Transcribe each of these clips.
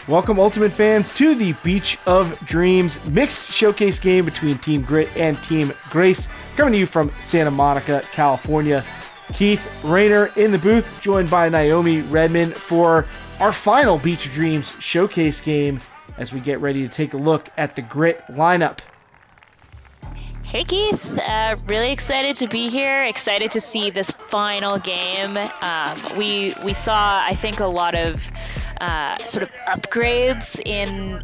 Welcome, Ultimate fans, to the Beach of Dreams mixed showcase game between Team Grit and Team Grace, coming to you from Santa Monica, California. Keith Rayner in the booth, joined by Naomi Redmond for our final Beach of Dreams showcase game as we get ready to take a look at the Grit lineup. Hey Keith, really excited to be here, excited to see this final game. We saw, I think, a lot of sort of upgrades in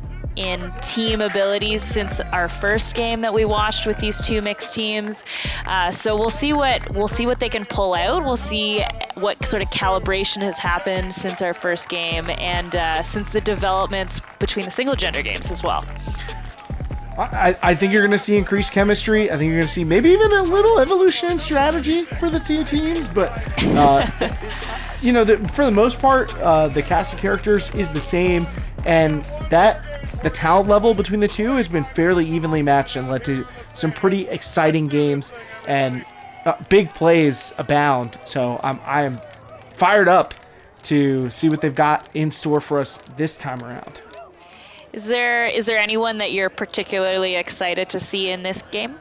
team abilities since our first game that we watched with these two mixed teams. So we'll see what they can pull out. We'll see what sort of calibration has happened since our first game and since the developments between the single gender games as well. I think you're going to see increased chemistry. I think you're going to see maybe even a little evolution in strategy for the two teams. But, for the most part, the cast of characters is the same. And the talent level between the two has been fairly evenly matched and led to some pretty exciting games. And big plays abound. So I am fired up to see what they've got in store for us this time around. Is there anyone that you're particularly excited to see in this game?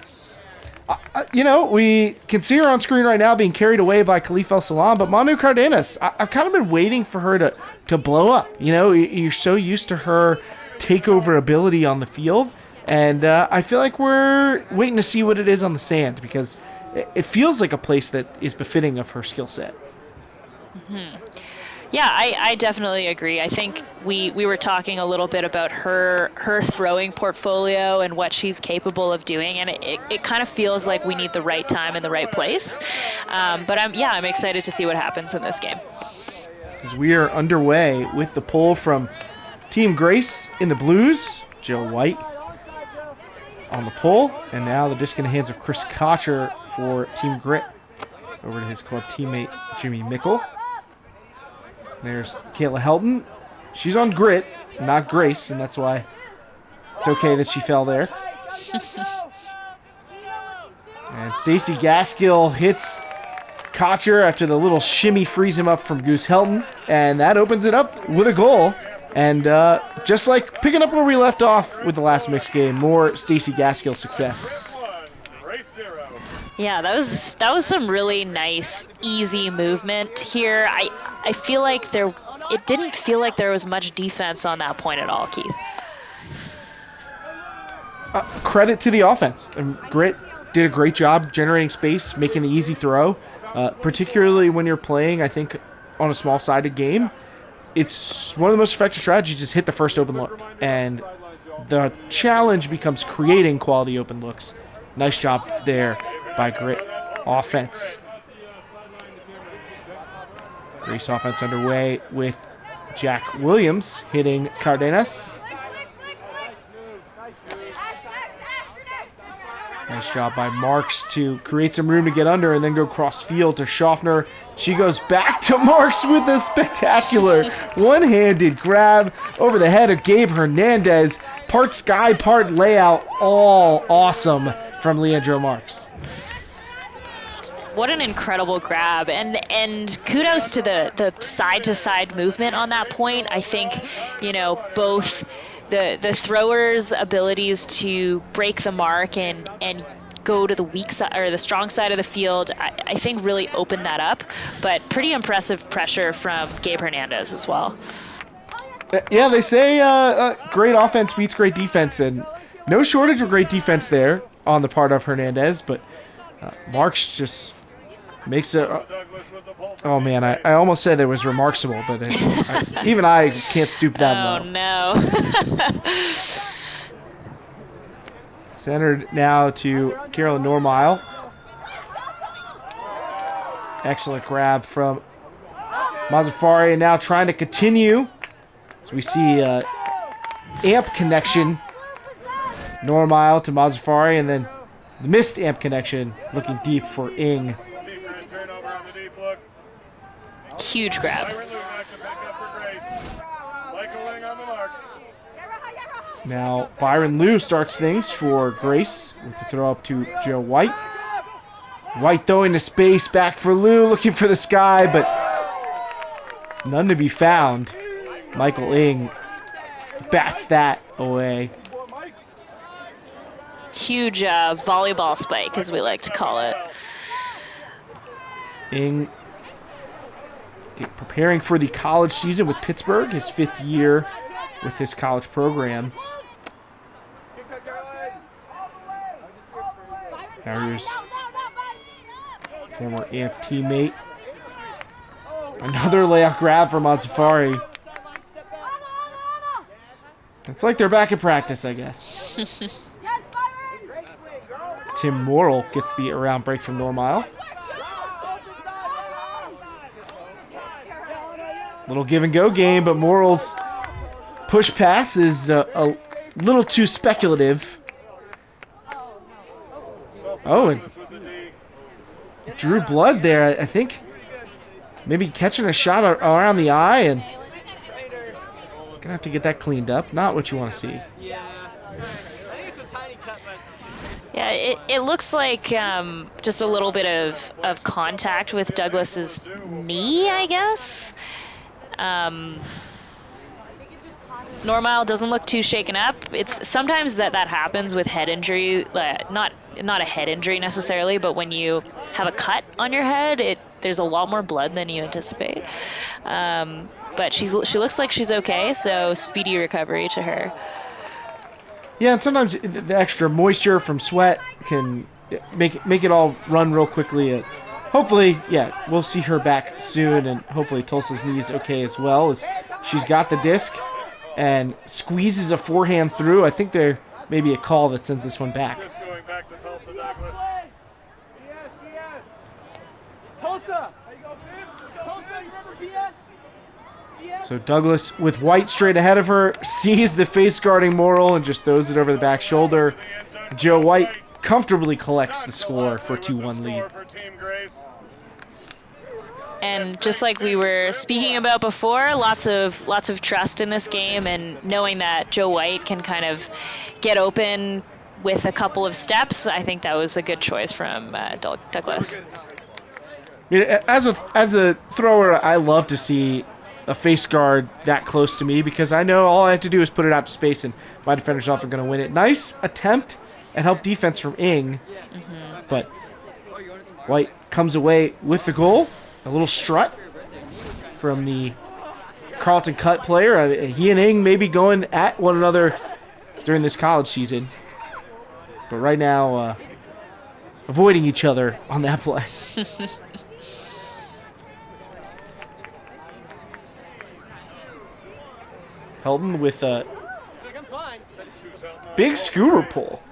We can see her on screen right now being carried away by Khalif El-Salam, but Manu Cardenas, I've kind of been waiting for her to blow up. You're so used to her takeover ability on the field, and I feel like we're waiting to see what it is on the sand because it feels like a place that is befitting of her skill set. Mm-hmm. Yeah, I definitely agree. I think we were talking a little bit about her throwing portfolio and what she's capable of doing, and it kind of feels like we need the right time and the right place. But I'm excited to see what happens in this game. As we are underway with the pull from Team Grace in the blues, Joe White on the pull, and now the disc in the hands of Chris Kocher for Team Grit over to his club teammate Jimmy Mickle. There's Kayla Helton. She's on Grit, not Grace, and that's why it's okay that she fell there. And Stacy Gaskill hits Kocher after the little shimmy frees him up from Goose Helton, and that opens it up with a goal. And just like picking up where we left off with the last mixed game, more Stacy Gaskill success. Yeah, that was some really nice, easy movement here. I feel like it didn't feel like there was much defense on that point at all, Keith. Credit to the offense. Grit did a great job generating space, making an easy throw, particularly when you're playing, I think, on a small-sided game. It's one of the most effective strategies, just hit the first open look. And the challenge becomes creating quality open looks. Nice job there by Grit offense. Grace offense underway with Jack Williams hitting Cardenas. Nice job by Marks to create some room to get under and then go cross field to Schaffner. She goes back to Marks with a spectacular one-handed grab over the head of Gabe Hernandez. Part sky, part layout, all awesome from Leandro Marks. What an incredible grab, and kudos to the side-to-side movement on that point. I think, both the thrower's abilities to break the mark and go to the weak side or the strong side of the field, I think really opened that up. But pretty impressive pressure from Gabe Hernandez as well. Yeah, they say great offense beats great defense, and no shortage of great defense there on the part of Hernandez, but Marks just makes a... oh, man, I almost said it was remarkable, but even I can't stoop that low. Oh, no. Centered now to Carolyn Normile. Excellent grab from Mazzafari, and now trying to continue. So we see amp connection. Normile to Mazzafari, and then the missed amp connection looking deep for Ing. Huge grab. Now Byron Liu starts things for Grace with the throw up to Joe White. White throwing the space back for Liu, looking for the sky, but it's none to be found. Michael Ing bats that away. Huge volleyball spike, as we like to call it. Ing preparing for the college season with Pittsburgh, his 5th year with his college program. Now here's former AMP teammate. Another layup grab from Ansafari. It's like they're back in practice, I guess. Tim Morrill gets the around break from Normile. Little give and go game, but Morrill's push pass is a little too speculative. Oh, and drew blood there. I think maybe catching a shot around the eye, and gonna have to get that cleaned up. Not what you want to see. Yeah, it looks like just a little bit of contact with Douglas's knee, I guess. Normile doesn't look too shaken up. It's sometimes that happens with head injury, not a head injury necessarily, but when you have a cut on your head, there's a lot more blood than you anticipate. But she looks like she's okay, so speedy recovery to her. Yeah, and sometimes the extra moisture from sweat can make it all run real quickly. Hopefully, yeah, we'll see her back soon, and hopefully Tulsa's knee's okay as well, as she's got the disc and squeezes a forehand through. I think there may be a call that sends this one back. So Douglas, with White straight ahead of her, sees the face guarding Morrill and just throws it over the back shoulder. Joe White comfortably collects the score for a 2-1 lead. And just like we were speaking about before, lots of trust in this game, and knowing that Joe White can kind of get open with a couple of steps, I think that was a good choice from Douglas. I mean, as a thrower, I love to see a face guard that close to me, because I know all I have to do is put it out to space and my defender's often going to win it. Nice attempt at help defense from Ing, but White comes away with the goal. A little strut from the Carleton Cut player. He and Ing may be going at one another during this college season, but right now avoiding each other on that play. Helton with a big scooter pull.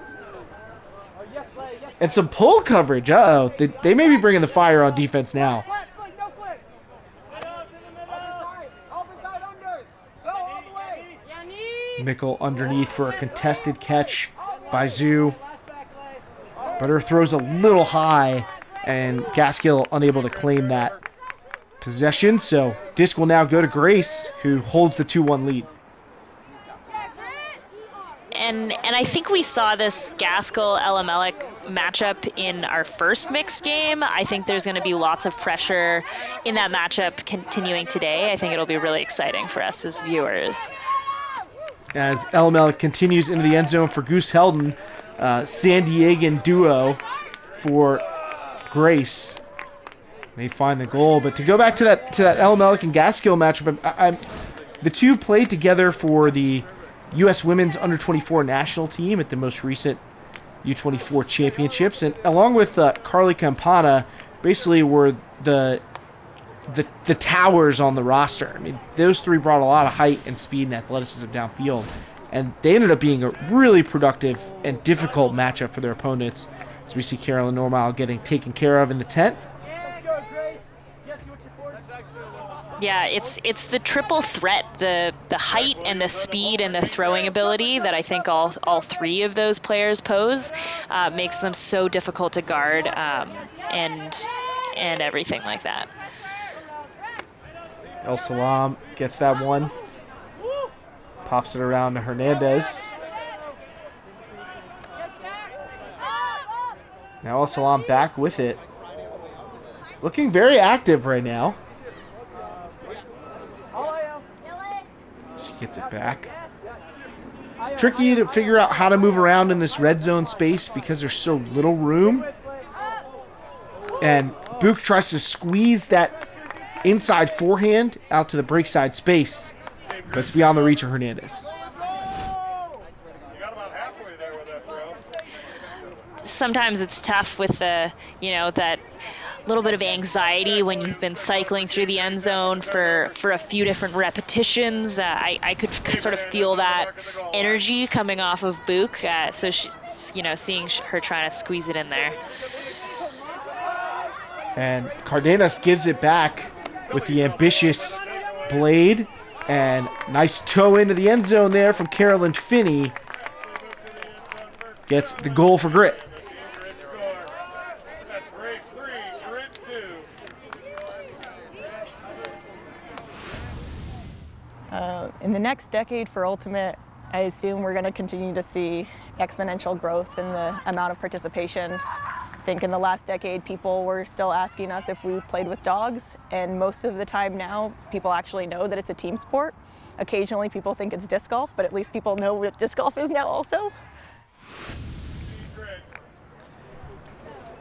And some pull coverage. Uh-oh. They may be bringing the fire on defense now. Mickle underneath for a contested catch by Zoo. But her throws a little high, and Gaskill unable to claim that possession. So disc will now go to Grace, who holds the 2-1 lead. And I think we saw this Gaskill-Elimelech matchup in our first mixed game. I think there's going to be lots of pressure in that matchup continuing today. I think it'll be really exciting for us as viewers. As Elimelech continues into the end zone for Goose Helton, San Diegan duo for Grace. They find the goal, but to go back to that Elimelech and Gaskill matchup, the two played together for the U.S. Women's Under-24 national team at the most recent U24 championships, and along with Carly Campana, basically were the towers on the roster. I mean, those three brought a lot of height and speed and athleticism downfield, and they ended up being a really productive and difficult matchup for their opponents, as we see Carolyn Normile getting taken care of in the tent. Yeah, it's the triple threat, the height and the speed and the throwing ability that I think all three of those players pose, makes them so difficult to guard, and everything like that. El Salam gets that one. Pops it around to Hernandez. Now El Salam back with it. Looking very active right now. She gets it back. tricky to figure out how to move around in this red zone space because there's so little room. And Book tries to squeeze that inside forehand out to the break side space, but it's beyond the reach of Hernandez. Sometimes it's tough with the, that little bit of anxiety when you've been cycling through the end zone for a few different repetitions. I could sort of feel that energy coming off of Book. So she's, seeing her trying to squeeze it in there. And Cardenas gives it back with the ambitious blade. And nice toe into the end zone there from Carolyn Finney. Gets the goal for Grit. In the next decade for Ultimate, I assume we're going to continue to see exponential growth in the amount of participation. I think in the last decade, people were still asking us if we played with dogs, and most of the time now, people actually know that it's a team sport. Occasionally, people think it's disc golf, but at least people know what disc golf is now also.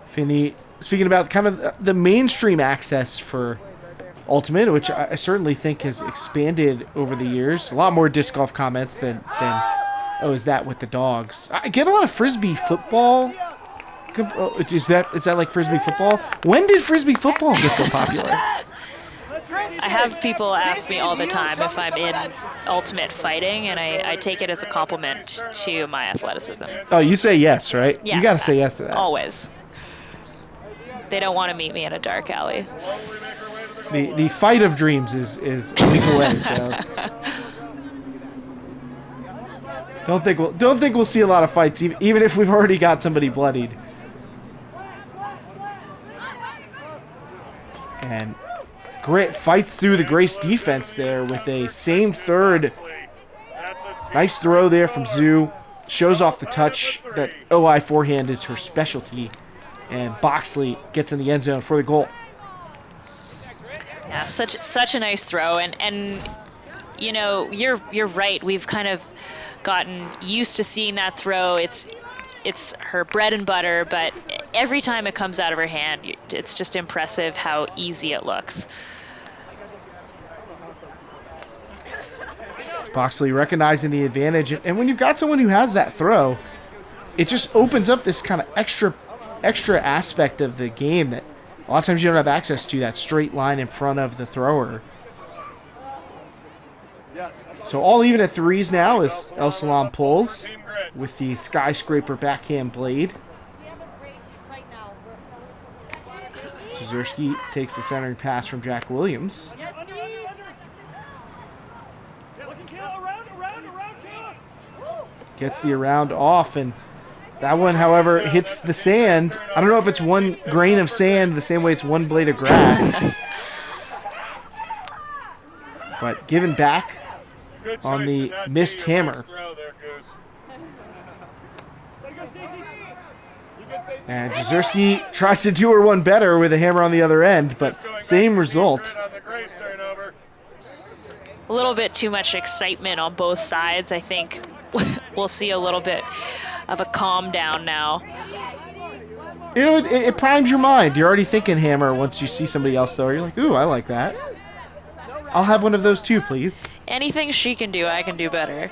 Finney, speaking about kind of the mainstream access for Ultimate, which I certainly think has expanded over the years. A lot more disc golf comments than oh, is that with the dogs? I get a lot of Frisbee football. Is that like Frisbee football? When did Frisbee football get so popular? I have people ask me all the time if I'm in Ultimate Fighting, and I take it as a compliment to my athleticism. Oh, you say yes, right? Yeah. You got to say yes to that. Always. They don't want to meet me in a dark alley. The fight of dreams is a week away, so don't think we'll see a lot of fights, even if we've already got somebody bloodied. And Grit fights through the Grace defense there with a same third. Nice throw there from Zoo. Shows off the touch that OI forehand is her specialty. And Boxley gets in the end zone for the goal. Yeah, such a nice throw, and you're right. We've kind of gotten used to seeing that throw. It's her bread and butter, but every time it comes out of her hand, it's just impressive how easy it looks. Boxley recognizing the advantage, and when you've got someone who has that throw, it just opens up this kind of extra aspect of the game that a lot of times you don't have access to, that straight line in front of the thrower. So all even at threes now as El Salam pulls with the skyscraper backhand blade. Jezierski takes the centering pass from Jack Williams. Gets the around off, and that one, however, hits the sand. I don't know if it's one grain of sand the same way it's one blade of grass. But given back on the missed hammer. And Jezierski tries to do her one better with a hammer on the other end, but same result. A little bit too much excitement on both sides. I think we'll see a little bit of a calm down now. You know, it primes your mind. You're already thinking hammer once you see somebody else, though. You're like, ooh, I like that. I'll have one of those too, please. Anything she can do, I can do better.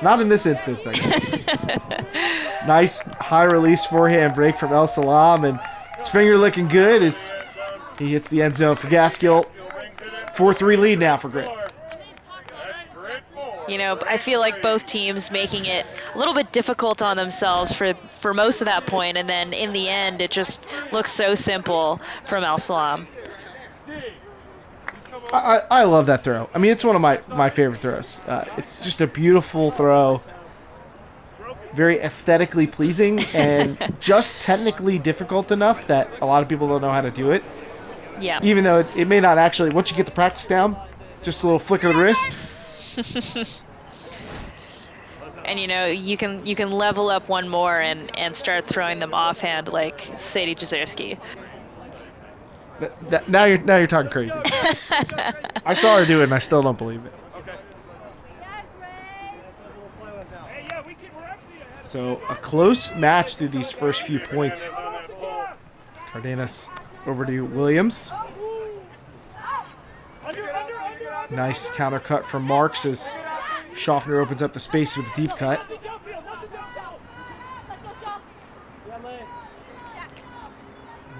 Not in this instance, I guess. Nice high release forehand break from El Salam, and his finger looking good as he hits the end zone for Gaskill. 4-3 lead now for Grit. You know, I feel like both teams making it a little bit difficult on themselves for most of that point, and then in the end, it just looks so simple from El Salam. I love that throw. I mean, it's one of my favorite throws. It's just a beautiful throw. Very aesthetically pleasing and just technically difficult enough that a lot of people don't know how to do it. Yeah. Even though it may not actually, once you get the practice down, just a little flick of the wrist. And, you know, you can level up one more and start throwing them offhand like Sadie Jezierski. Now you're talking crazy. I saw her do it, and I still don't believe it. So a close match through these first few points. Cardenas over to Williams. Nice counter cut from Marks as Schaffner opens up the space with a deep cut.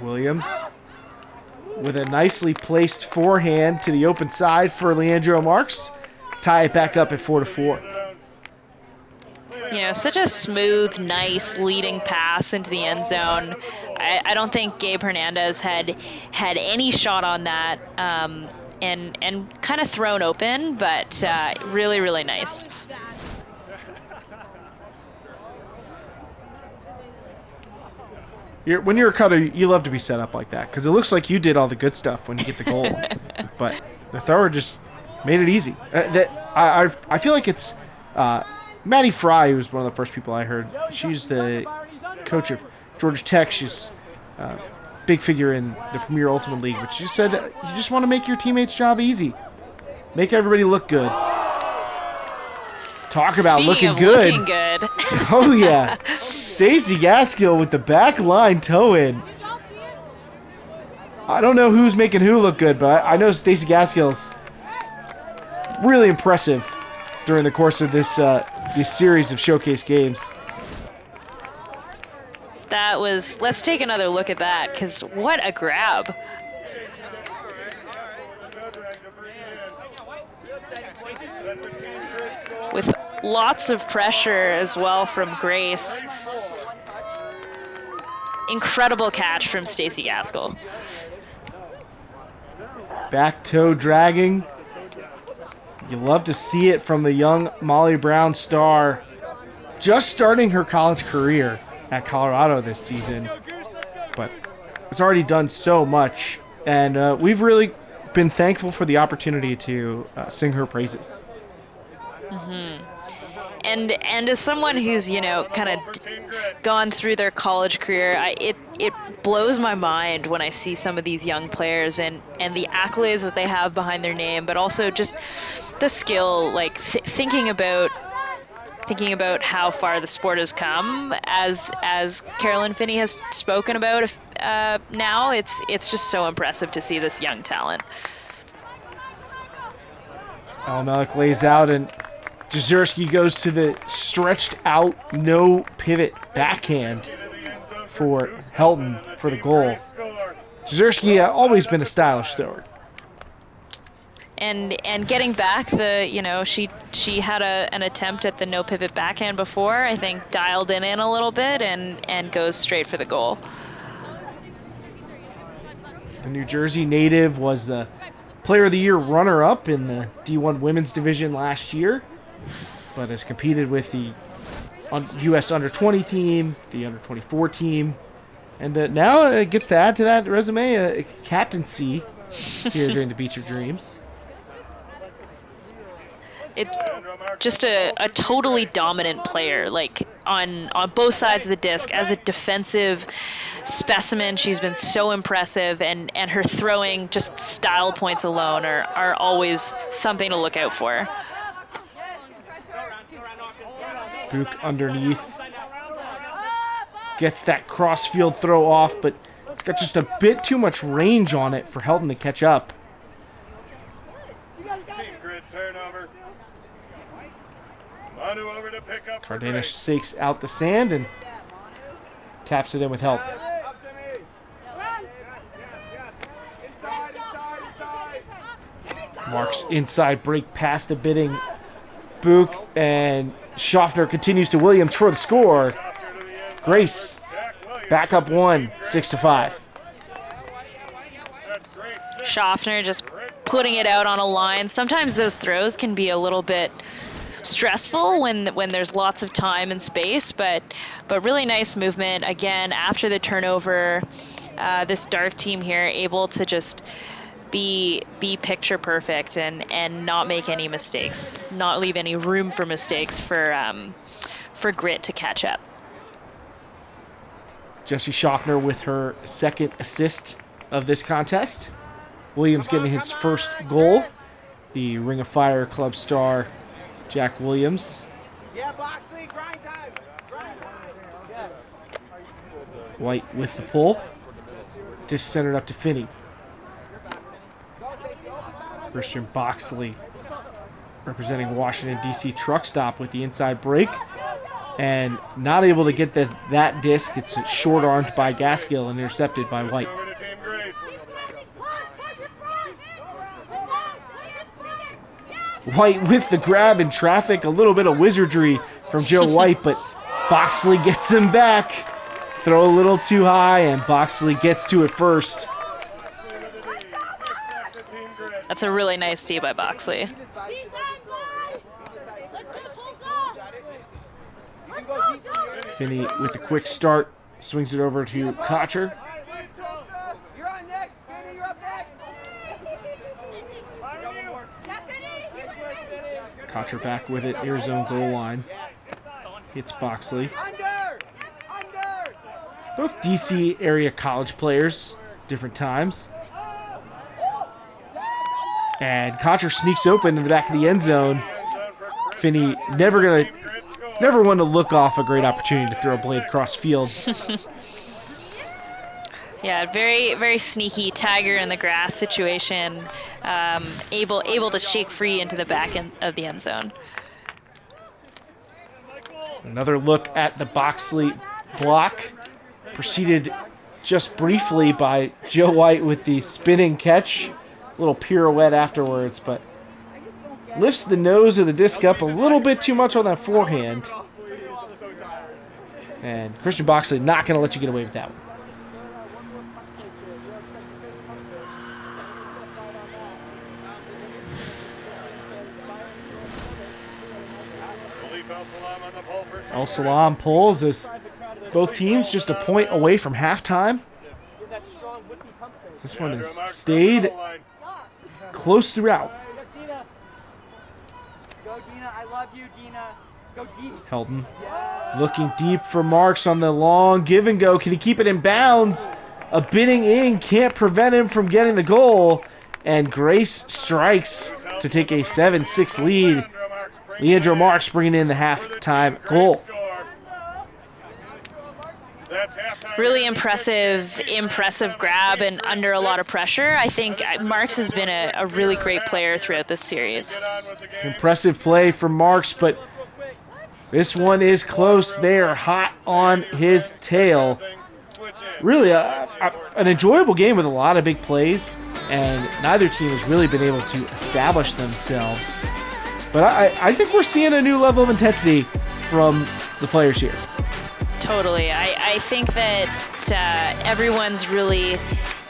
Williams with a nicely placed forehand to the open side for Leandro Marks. Tie it back up at 4-4. You know, such a smooth, nice leading pass into the end zone. I don't think Gabe Hernandez had any shot on that, and kind of thrown open, but really, really nice. When you're a cutter, you love to be set up like that because it looks like you did all the good stuff when you get the goal. But the thrower just made it easy. I feel like it's Maddie Fry, who was one of the first people I heard. She's the coach of Georgia Tech. She's a big figure in the Premier Ultimate League. But she said you just want to make your teammates' job easy. Make everybody look good. Talk about looking good. Looking good. Oh, yeah. Stacey Gaskill with the back line toe in. I don't know who's making who look good, but I know Stacey Gaskill's really impressive during the course of this series of showcase games. That was, let's take another look at that, because what a grab. With lots of pressure as well from Grace. Incredible catch from Stacey Gaskill. Back toe dragging. You love to see it from the young Molly Brown star, just starting her college career at Colorado this season, but has already done so much, and we've really been thankful for the opportunity to sing her praises. Mm-hmm. And as someone who's, you know, kind of gone through their college career, it blows my mind when I see some of these young players and the accolades that they have behind their name, but also just the skill, like thinking about how far the sport has come. As Carolyn Finney has spoken about, now it's just so impressive to see this young talent. Al-Malik lays out, and Jezierski goes to the stretched out, no pivot backhand for Helton for the goal. Jezierski always been a stylish thrower. And getting back she had an attempt at the no pivot backhand before. I think dialed in a little bit and goes straight for the goal. The New Jersey native was the Player of the Year runner-up in the D1 Women's Division last year, but has competed with the U.S. Under-20 team, the Under-24 team, and now it gets to add to that resume a captaincy here during the Beach of Dreams. It's just a totally dominant player, like on both sides of the disc. As a defensive specimen, she's been so impressive, and her throwing, just style points alone are always something to look out for. Book underneath. Gets that cross-field throw off, but it's got just a bit too much range on it for Helton to catch up. Cardenas shakes out the sand and taps it in with help. Marks inside break past a bidding Book, and Schaffner continues to Williams for the score. Grace back up 6-5. Schaffner just putting it out on a line. Sometimes those throws can be a little bit stressful when there's lots of time and space, but really nice movement. Again, after the turnover, this Dark team here able to just be picture perfect and not make any mistakes, not leave any room for mistakes for Grit to catch up. Jessie Schaffner with her second assist of this contest. Williams getting his first goal. The Ring of Fire Club star Jack Williams. Yeah, box league, grind time. White with the pull. Dish centered up to Finney. Christian Boxley representing Washington, D.C. truck stop with the inside break. And not able to get that disc. It's short-armed by Gaskill and intercepted by White. White with the grab in traffic. A little bit of wizardry from Joe White, but Boxley gets him back. Throw a little too high, and Boxley gets to it first. That's a really nice D by Boxley. Finney with the quick start, swings it over to Kocher. You're on next, Finney, you're up next. Kocher back with it, near zone goal line. Hits Boxley. Both DC area college players, different times. And Kocher sneaks open in the back of the end zone. Finney never one to look off a great opportunity to throw a blade cross field. Yeah, very, very sneaky tiger in the grass situation. Able to shake free into the back end of the end zone. Another look at the Boxley block. Preceded just briefly by Joe White with the spinning catch. A little pirouette afterwards, but lifts the nose of the disc up a little bit too much on that forehand. And Christian Boxley not going to let you get away with that one. El Salam pulls as both teams just a point away from halftime. This one has stayed close throughout. Helton looking deep for Marks on the long give and go. Can he keep it in bounds? A bidding in can't prevent him from getting the goal. And Grace strikes to take a 7-6 lead. Leandro Marks bringing in the halftime goal. Really impressive grab and under a lot of pressure. I think Marks has been a really great player throughout this series. Impressive play from Marks, but this one is close. They are hot on his tail. Really an enjoyable game with a lot of big plays, and neither team has really been able to establish themselves. But I think we're seeing a new level of intensity from the players here. Totally. I think that everyone's really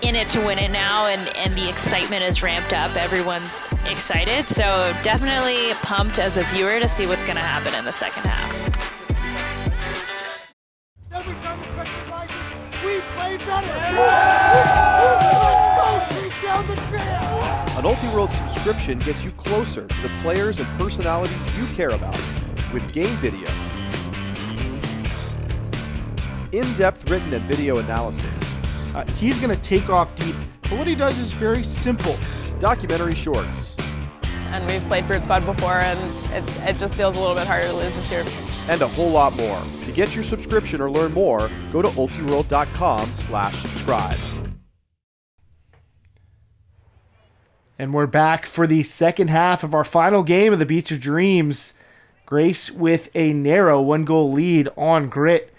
in it to win it now, and the excitement is ramped up. Everyone's excited, so definitely pumped as a viewer to see what's going to happen in the second half. Every time the pressure rises, we play better. Let's go take down the trail. An Ultiworld subscription gets you closer to the players and personalities you care about with game video, in-depth written and video analysis, He's going to take off deep, but what he does is very simple. documentary shorts, And we've played Brute Squad before, and it just feels a little bit harder to lose this year. and a whole lot more. To get your subscription or learn more, go to ultiworld.com/subscribe. And we're back for the second half of our final game of the Beats of Dreams. Grace with a narrow 1-goal lead on Grit.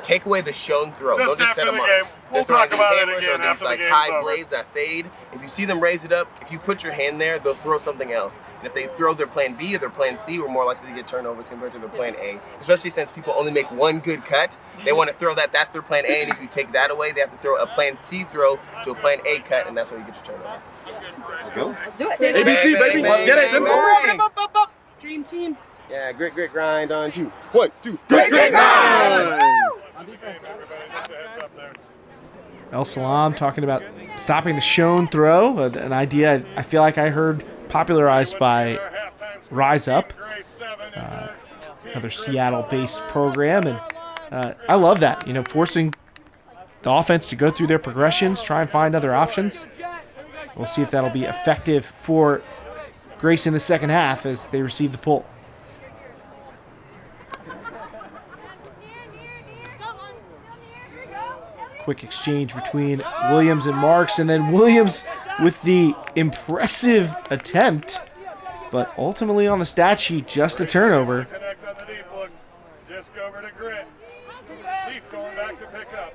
Take away the shown throw. Just Don't just set after them the up. game. We'll They're throwing talk about these it hammers again or these after the like game's high over. blades that fade. If you see them raise it up, if you put your hand there, they'll throw something else. And if they throw their plan B or their plan C, we're more likely to get turnovers compared to their plan A. Especially since people only make one good cut. They want to throw that. That's their plan A. And if you take that away, they have to throw a plan C throw to a plan A cut, and that's how you get your turnovers. Let's do it. ABC, baby. Let's get it. Bang. Dream team. Yeah, grit, grind on 2. 1, 2, Great grind! El Salam talking about stopping the shown throw, an idea I feel like I heard popularized by Rise Up, another Seattle-based program, and I love that. You know, forcing the offense to go through their progressions, try and find other options. We'll see if that'll be effective for Grace in the second half as they receive the pull. Quick exchange between Williams and Marks, and then Williams with the impressive attempt, but ultimately on the stat sheet, just a turnover. Connect on the deep look. Disc over to Grit. Leaf going back to pick up.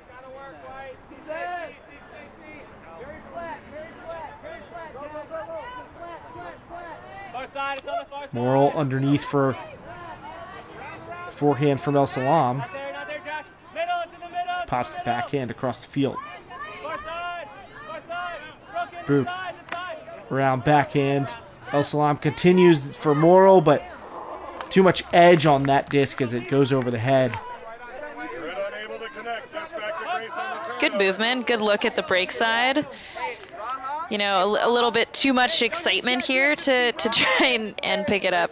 Morrill underneath for forehand from El Salam. Pops the backhand across the field. Boop. Around backhand. El Salam continues for Morrill, but too much edge on that disc as it goes over the head. Grit unable to connect. Just back to Grace on the turn. Good movement. Good look at the break side. You know, a little bit too much excitement here to try and pick it up.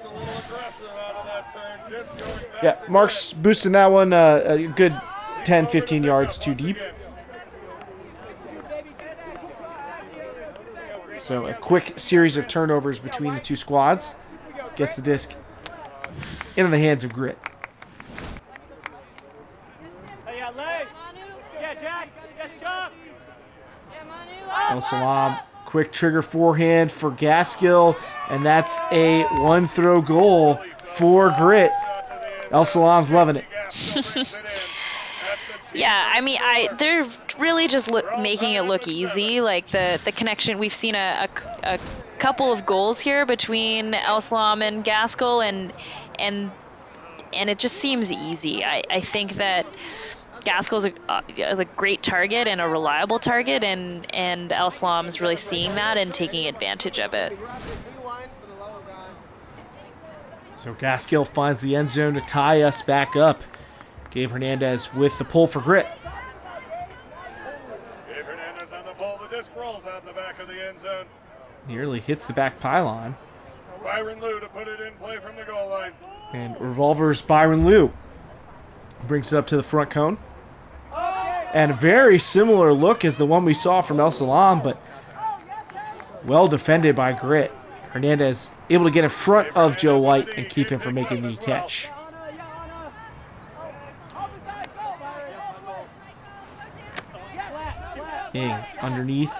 Yeah, Mark's boosting that one a good 10, 15 yards too deep. So a quick series of turnovers between the two squads gets the disc into the hands of Grit. El Salam, quick trigger forehand for Gaskill, and that's a one-throw goal for Grit. El Salam's loving it. Yeah, I mean, they're really just making it look easy. Like the connection, we've seen a couple of goals here between El Salam and Gaskill, and it just seems easy. I think that Gaskell's a great target and a reliable target, and El Salam's really seeing that and taking advantage of it. So Gaskill finds the end zone to tie us back up. Gabe Hernandez with the pull for Grit. Gabe Hernandez on the pull. The disc rolls out the back of the end zone. Nearly hits the back pylon. Byron Liu to put it in play from the goal line. And Revolver's Byron Liu brings it up to the front cone. And a very similar look as the one we saw from El Salam, but well defended by Grit. Hernandez able to get in front of Joe White and keep him from making the catch. Ing underneath.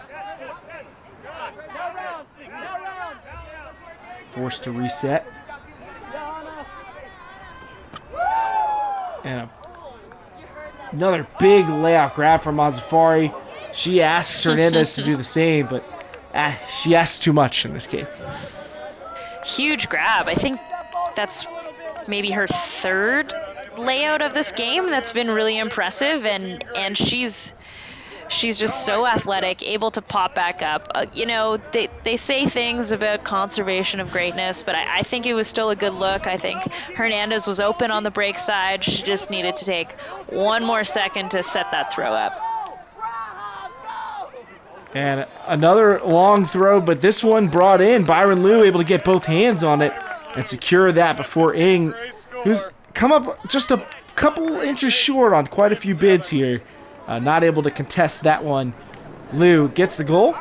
Forced to reset. And another big layout grab from Mazafari. She asks Hernandez to do the same, but she asks too much in this case. Huge grab. I think that's maybe her third layout of this game that's been really impressive, and she's just so athletic, able to pop back up. You know, they say things about conservation of greatness, but I think it was still a good look. I think Hernandez was open on the break side. She just needed to take one more second to set that throw up. And another long throw, but this one brought in. Byron Liu able to get both hands on it and secure that before Ing, who's come up just a couple inches short on quite a few bids here. Not able to contest that one. Liu gets the goal. Okay,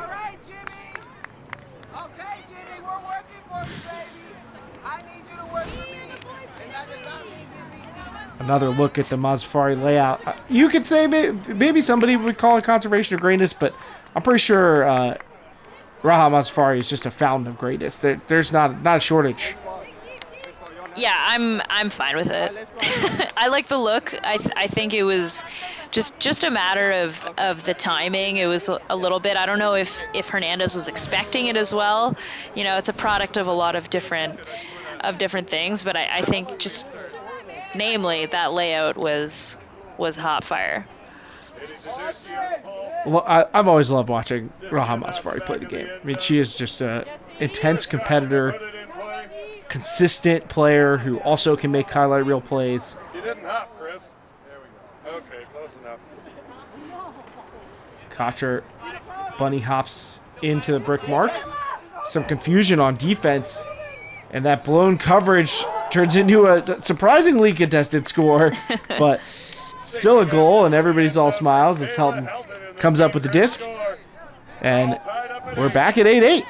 Jimmy, we're working for you, baby. I need you to work for me. And that does not mean you. Another look at the Mazafari layout. You could say maybe somebody would call it conservation of greatness, but I'm pretty sure Raha Mazafari is just a fountain of greatness. There's not a shortage. Yeah, I'm fine with it. I like the look. I think it was just a matter of the timing. It was a little bit. I don't know if Hernandez was expecting it as well. You know, it's a product of a lot of different things, but I think just namely that layout was hot fire. Well, I've always loved watching Raha Mazafari play the game. I mean, she is just an intense competitor, consistent player who also can make highlight reel plays. You didn't hop, Chris. There we go. Okay, close enough. Kocher bunny hops into the brick mark. Some confusion on defense, and that blown coverage turns into a surprisingly contested score, but still a goal, and everybody's all smiles as Helton comes up with the disc, and we're back at 8-8.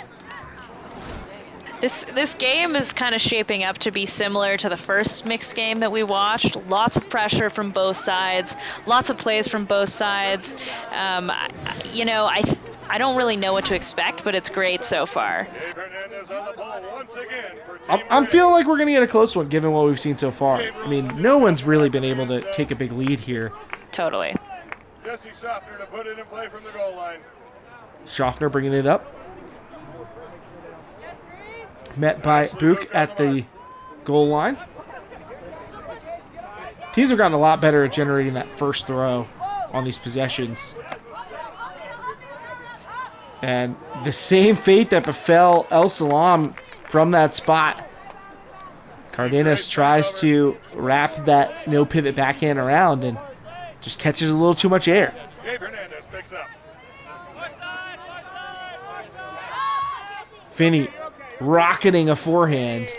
This game is kind of shaping up to be similar to the first mixed game that we watched. Lots of pressure from both sides, lots of plays from both sides. I don't really know what to expect, but it's great so far. Gabe Hernandez on the ball once again for Team I'm Gray. feeling like we're going to get a close one given what we've seen so far. I mean, no one's really been able to take a big lead here. Totally. Jesse Schaffner to put it in play from the goal line. Schaffner bringing it up. Met by Book at the goal line. Teams have gotten a lot better at generating that first throw on these possessions. And the same fate that befell El Salam from that spot. Cardenas tries to wrap that no pivot backhand around and just catches a little too much air. Gabe Hernandez picks up. Finney rocketing a forehand.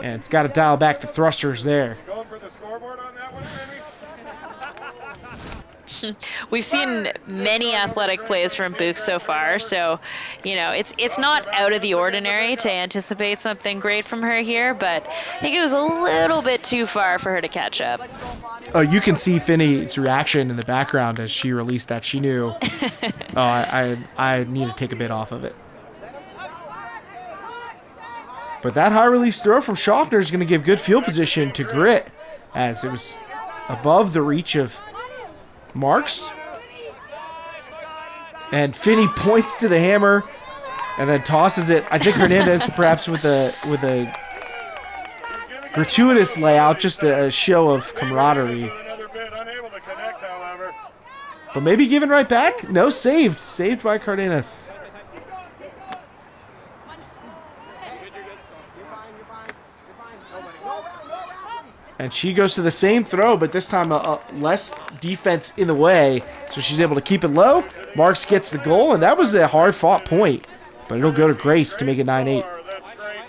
And it's got to dial back the thrusters there. Going for the scoreboard on that one, Amy? We've seen many athletic plays from Book so far, so it's not out of the ordinary to anticipate something great from her here, but I think it was a little bit too far for her to catch up. Oh, you can see Finney's reaction in the background as she released that. She knew, I need to take a bit off of it. But that high release throw from Schaffner is going to give good field position to Grit, as it was above the reach of Marks. And Finney points to the hammer and then tosses it. I think Hernandez perhaps with a gratuitous layout, just a show of camaraderie. Another bit, unable to connect, however. But maybe given right back? No, saved. Saved by Cardenas. And she goes to the same throw, but this time less defense in the way, so she's able to keep it low. Marks gets the goal, and that was a hard-fought point, but it'll go to Grace to make it 9-8. That's Grace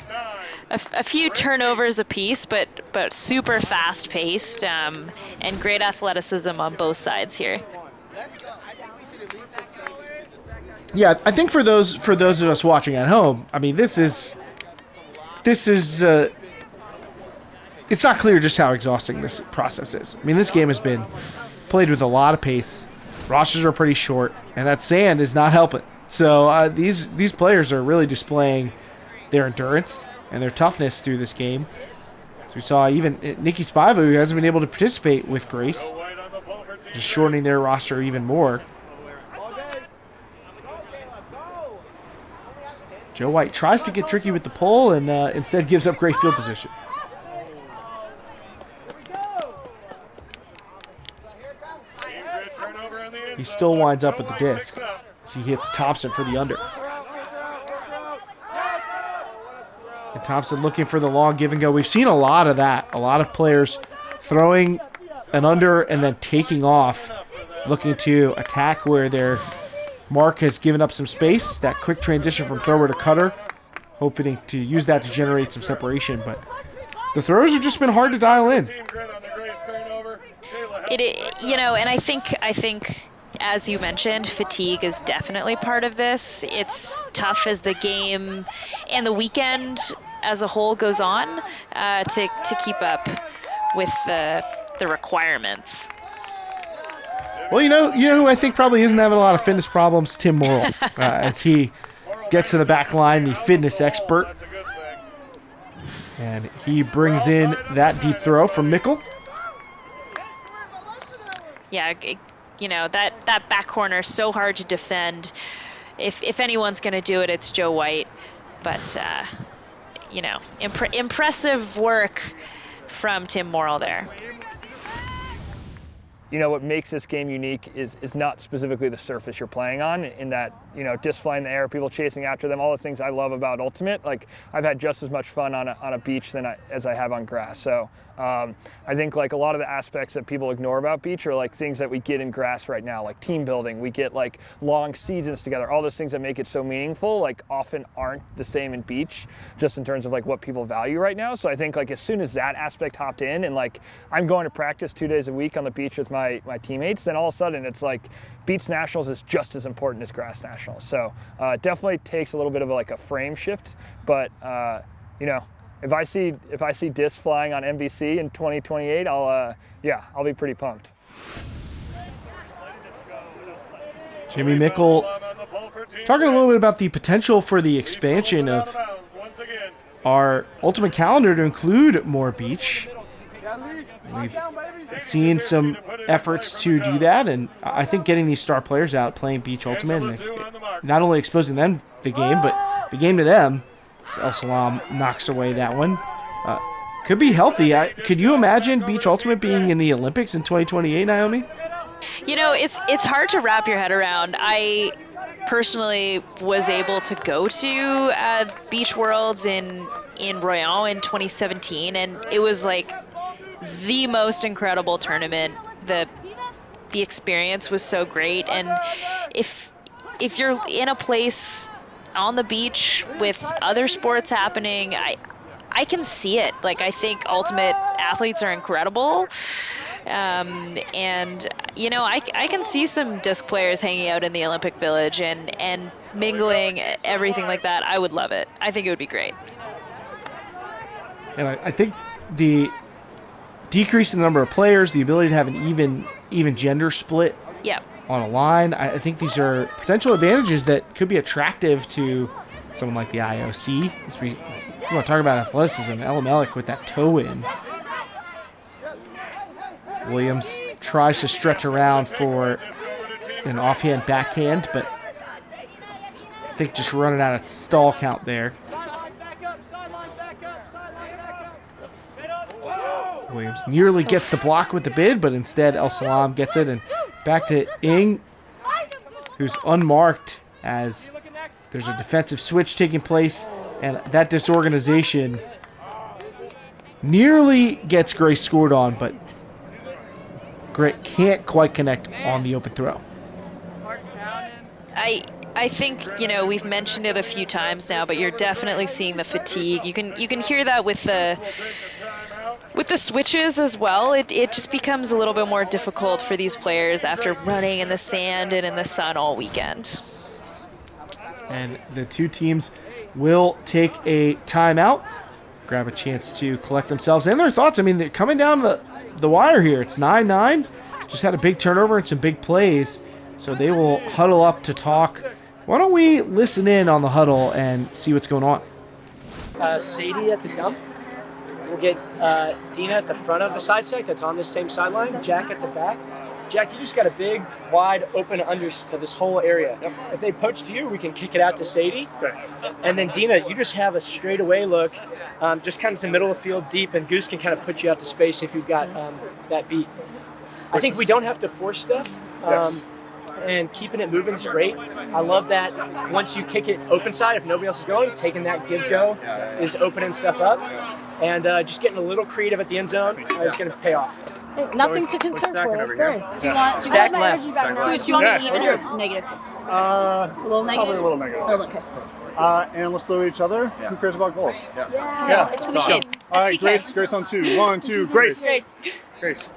9. A few turnovers apiece, but super fast-paced, and great athleticism on both sides here. Yeah, I think for those of us watching at home, I mean, this is it's not clear just how exhausting this process is. I mean, this game has been played with a lot of pace. Rosters are pretty short, and that sand is not helping. So these players are really displaying their endurance and their toughness through this game. So we saw even Nikki Spivak, who hasn't been able to participate with Grace, White on the ball for Team just shortening their roster even more. Joe White tries to get tricky with the pull and instead gives up great field position. Grid turnover on the He inside. still winds up with the Goal line disc picks up. as he hits Thompson for the under. And Thompson looking for the long give and go. We've seen a lot of that. A lot of players throwing an under and then taking off, looking to attack where their mark has given up some space. That quick transition from thrower to cutter, hoping to use that to generate some separation. But the throws have just been hard to dial in. Team Grid on the Grace turnover. Kayla And I think as you mentioned, fatigue is definitely part of this. It's tough as the game and the weekend as a whole goes on to keep up with the requirements. Well, you know who I think probably isn't having a lot of fitness problems? Tim Morrill, as he gets to the back line, the fitness expert. That's a good thing. And he brings in that deep throw from Mickle. Yeah, that back corner is so hard to defend. If anyone's going to do it, it's Joe White. But, impressive work from Tim Morrill there. What makes this game unique is not specifically the surface you're playing on, in that, disc fly in the air, people chasing after them, all the things I love about Ultimate. Like, I've had just as much fun on a beach as I have on grass. So I think like a lot of the aspects that people ignore about beach are like things that we get in grass right now, like team building. We get like long seasons together. All those things that make it so meaningful, like often aren't the same in beach, just in terms of like what people value right now. So I think like as soon as that aspect hopped in, and like I'm going to practice 2 days a week on the beach with my teammates, then all of a sudden it's like beach nationals is just as important as grass nationals. nationals. So definitely takes a little bit of a frame shift, but you know, if I see disc flying on NBC in 2028, I'll be pretty pumped. Jimmy Mickle talking a little bit about the potential for the expansion of our Ultimate calendar to include more beach. We've seen some efforts to do that, and I think getting these star players out playing Beach Ultimate and not only exposing them the game, but the game to them, as El Salam knocks away that one, could be healthy. Could you imagine Beach Ultimate being in the Olympics in 2028, Naomi? You know, it's hard to wrap your head around. I personally was able to go to Beach Worlds in Royan in 2017, and it was like the most incredible tournament. The experience was so great, and if you're in a place on the beach with other sports happening, I can see it. Like, I think Ultimate athletes are incredible. And you know, I can see some disc players hanging out in the Olympic Village and mingling, everything like that. I would love it. I think it would be great. And I think the decrease in the number of players, the ability to have an even gender split on a line, I think these are potential advantages that could be attractive to someone like the IOC. As we want to talk about athleticism, El Malik with that toe in. Williams tries to stretch around for an offhand backhand, but I think just running out of stall count there. Williams nearly gets the block with the bid, but instead El Salam gets it, and back to Ing, who's unmarked as there's a defensive switch taking place, and that disorganization nearly gets Grace scored on, but Grit can't quite connect on the open throw. I think, you know, we've mentioned it a few times now, but you're definitely seeing the fatigue. You can hear that with the switches as well. It just becomes a little bit more difficult for these players after running in the sand and in the sun all weekend. And the two teams will take a timeout, grab a chance to collect themselves and their thoughts. I mean, they're coming down the wire here. It's 9-9. Just had a big turnover and some big plays. So they will huddle up to talk. Why don't we listen in on the huddle and see what's going on? Sadie at the dump. We'll get Dina at the front of the side stack that's on this same sideline. Jack at the back. Jack, you just got a big, wide, open under to this whole area. Yep. If they poach to you, we can kick it out to Sadie. Okay. And then Dina, you just have a straightaway look, just kind of to middle of the field deep, and Goose can kind of put you out to space if you've got that beat. I think we don't have to force stuff. Yes. And keeping it moving is great. I love that once you kick it open side, if nobody else is going, taking that give-go is opening stuff up. And just getting a little creative at the end zone is going to pay off. Hey, nothing to concern for. That's good. Do you want stack left? Goose, do you want me even or negative? A little negative? Probably a little negative. Oh, okay. And let's throw each other. Who cares about goals? Yeah. It's for the kids. All right, Grace on 2. 1, 2, Grace. Grace.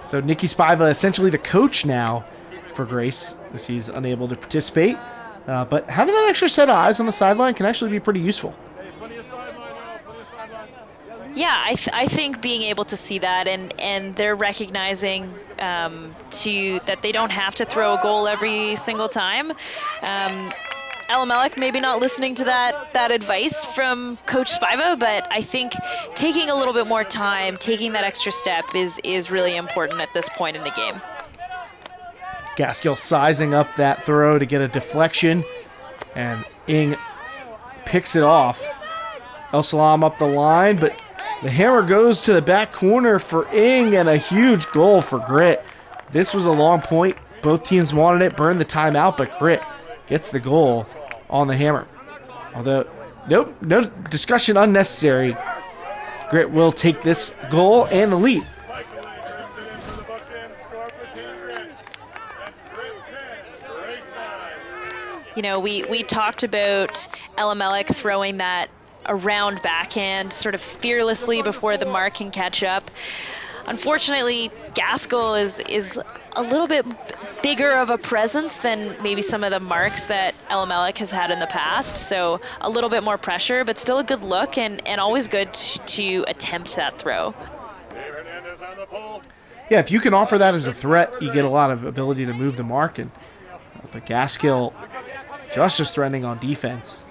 So Nikki Spiva, essentially the coach now for Grace, as he's unable to participate. But having that extra set of eyes on the sideline can actually be pretty useful. Yeah, I think being able to see that and they're recognizing that they don't have to throw a goal every single time. El Malik maybe not listening to that advice from Coach Spiva, but I think taking a little bit more time, taking that extra step is really important at this point in the game. Gaskill sizing up that throw to get a deflection, and Ing picks it off. El Salam up the line, but the hammer goes to the back corner for Ing, and a huge goal for Grit. This was a long point. Both teams wanted it, burned the timeout, but Grit gets the goal on the hammer. Although, nope, no discussion unnecessary. Grit will take this goal and the lead. You know, we talked about El Malik throwing that around backhand sort of fearlessly before the mark can catch up. unfortunately, Gaskell is a little bit bigger of a presence than maybe some of the marks that Elimelech has had in the past. So a little bit more pressure, but still a good look and always good to attempt that throw. Yeah, if you can offer that as a threat, you get a lot of ability to move the mark. And but Gaskell just as threatening on defense.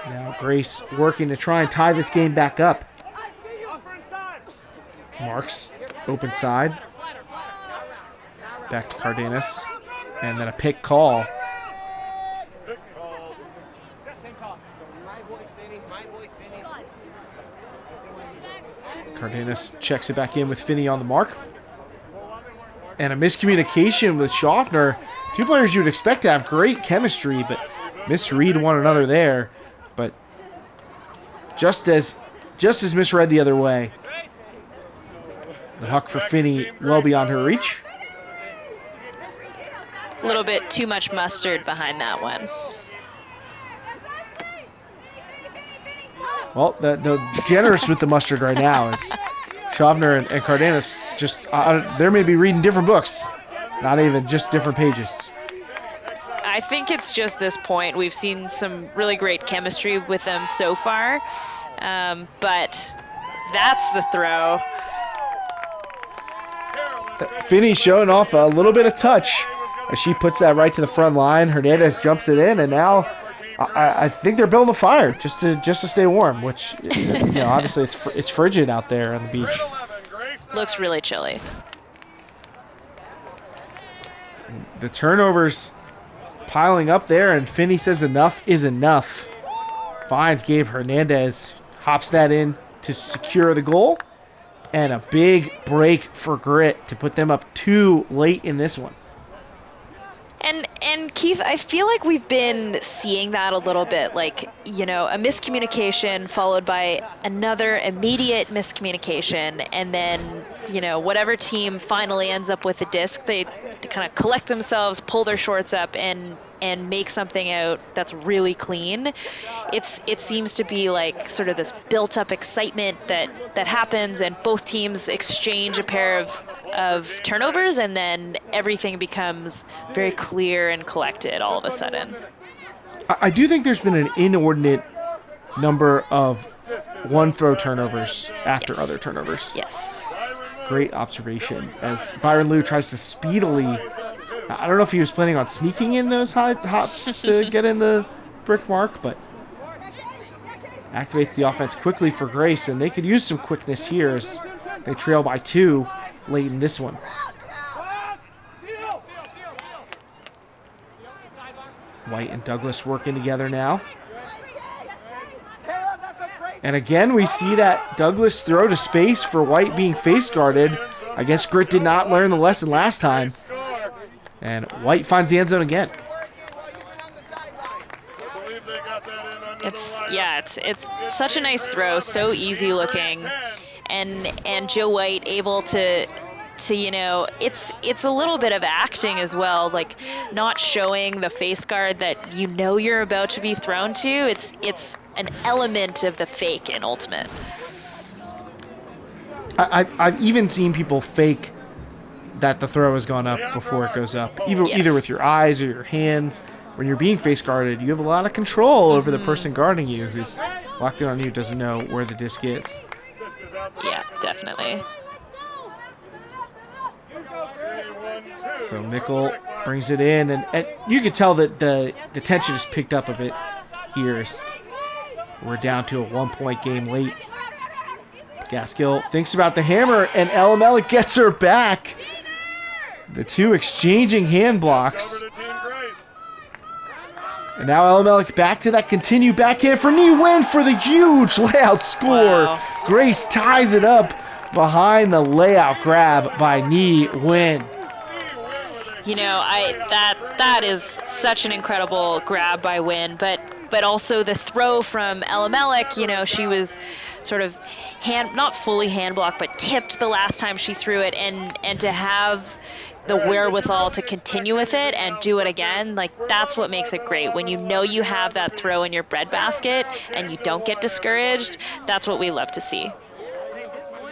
Now Grace working to try and tie this game back up. Marks, open side. Back to Cardenas. And then a pick call. Cardenas checks it back in with Finney on the mark. And a miscommunication with Schaffner. Two players you would expect to have great chemistry, but misread one another there. But just as misread the other way. The huck for Finney well beyond her reach. A little bit too much mustard behind that one. Well, the generous with the mustard right now is Schaffner and Cardenas. Just they may be reading different books, not even just different pages. I think it's just this point. We've seen some really great chemistry with them so far, but that's the throw. Finney showing off a little bit of touch as she puts that right to the front line. Hernandez jumps it in, and now I think they're building a fire just to stay warm, which obviously it's frigid out there on the beach. Looks really chilly. The turnovers piling up there, and Finney says enough is enough. Finds Gabe Hernandez, hops that in to secure the goal, and a big break for Grit to put them up 2 late in this one. And Keith, I feel like we've been seeing that a little bit, like, a miscommunication followed by another immediate miscommunication, and then, whatever team finally ends up with the disc, they kind of collect themselves, pull their shorts up, and make something out that's really clean. It seems to be like sort of this built-up excitement that happens, and both teams exchange a pair of turnovers, and then everything becomes very clear and collected all of a sudden. I do think there's been an inordinate number of one-throw turnovers after other turnovers. Yes. Great observation as Byron Liu tries to speedily. I don't know if he was planning on sneaking in those high hops to get in the brick mark, but activates the offense quickly for Grace, and they could use some quickness here as they trail by 2 late in this one. White and Douglas working together now. And again, we see that Douglas throw to space for White being face guarded. I guess Grit did not learn the lesson last time. And White finds the end zone again. It's such a nice throw, so easy looking, and Joe White able to it's a little bit of acting as well, like not showing the face guard that you're about to be thrown to. It's an element of the fake in Ultimate. I've even seen people fake that the throw has gone up before it goes up, either with your eyes or your hands. When you're being face guarded, you have a lot of control over the person guarding you who's locked in on you, doesn't know where the disc is. Yeah, definitely. So Mickle brings it in, and you can tell that the tension is picked up a bit here as we're down to a 1-point game late. Gaskill thinks about the hammer, and Elimelech gets her back. The two exchanging hand blocks. And now Elimelech back to that continued backhand for Ni Win for the huge layout score. Wow. Grace ties it up behind the layout grab by Ni Win. That is such an incredible grab by Win, but also the throw from Elimelech, she was sort of not fully hand blocked, but tipped the last time she threw it, and to have the wherewithal to continue with it and do it again, that's what makes it great. When you have that throw in your breadbasket and you don't get discouraged, that's what we love to see.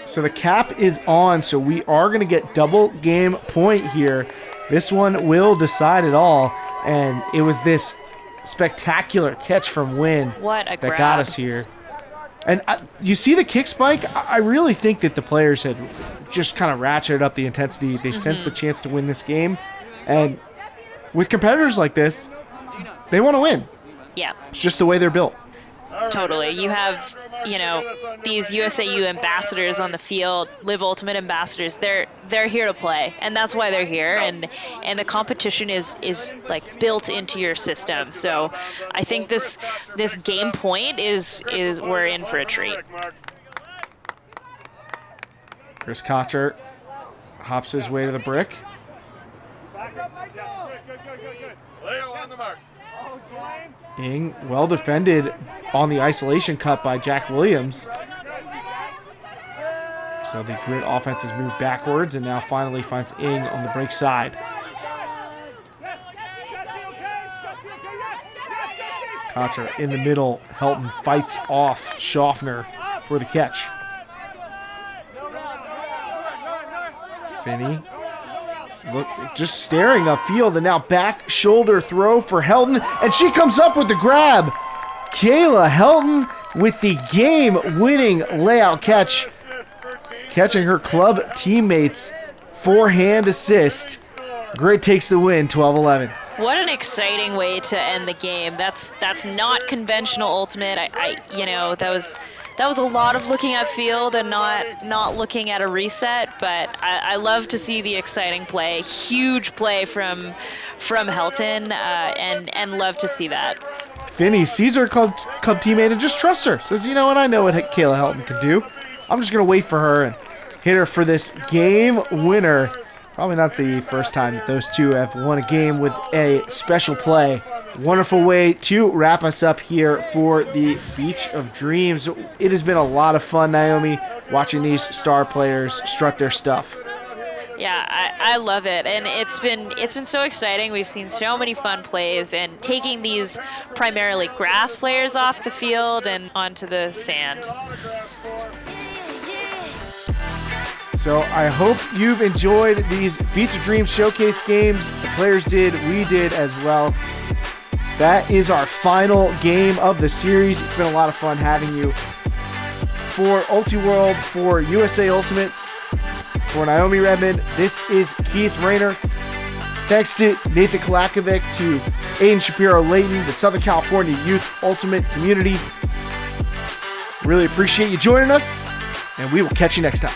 So the cap is on, so we are going to get double game point here. This one will decide it all, and it was this spectacular catch from Wynn What a that grab. got us here. And you see the kick spike? I really think that the players had just kind of ratcheted up the intensity. They sensed the chance to win this game. And with competitors like this, they want to win. Yeah. It's just the way they're built. Totally. You have, these USAU ambassadors on the field, Live Ultimate ambassadors. They're here to play, and that's why they're here. And the competition is like built into your system. So I think this game point is we're in for a treat. Chris Kocher hops his way to the brick. Leo on the mark. Ing, well defended on the isolation cut by Jack Williams. So the grid offense has moved backwards and now finally finds Ing on the break side. Kocher in the middle. Helton fights off Schaffner for the catch. Finney. Look, just staring upfield, and now back shoulder throw for Helton, and she comes up with the grab. Kayla Helton with the game-winning layout catch, catching her club teammates' forehand assist. Grid takes the win, 12-11. What an exciting way to end the game. That's not conventional Ultimate. That was a lot of looking at field and not looking at a reset, but I love to see the exciting play. Huge play from Helton, and love to see that. Finney sees her club teammate and just trusts her. Says, you know what, I know what Kayla Helton can do. I'm just going to wait for her and hit her for this game winner. Probably not the first time that those two have won a game with a special play. Wonderful way to wrap us up here for the Beach of Dreams. It has been a lot of fun, Naomi, watching these star players strut their stuff. Yeah, I love it, and it's been so exciting. We've seen so many fun plays, and taking these primarily grass players off the field and onto the sand. So I hope you've enjoyed these Beach of Dreams showcase games. The players did, we did as well. That is our final game of the series. It's been a lot of fun having you. For UltiWorld, for USA Ultimate, for Naomi Redmond, this is Keith Rayner. Thanks to Nathan Kalakovic, to Aiden Shapiro-Layton, the Southern California Youth Ultimate community. Really appreciate you joining us, and we will catch you next time.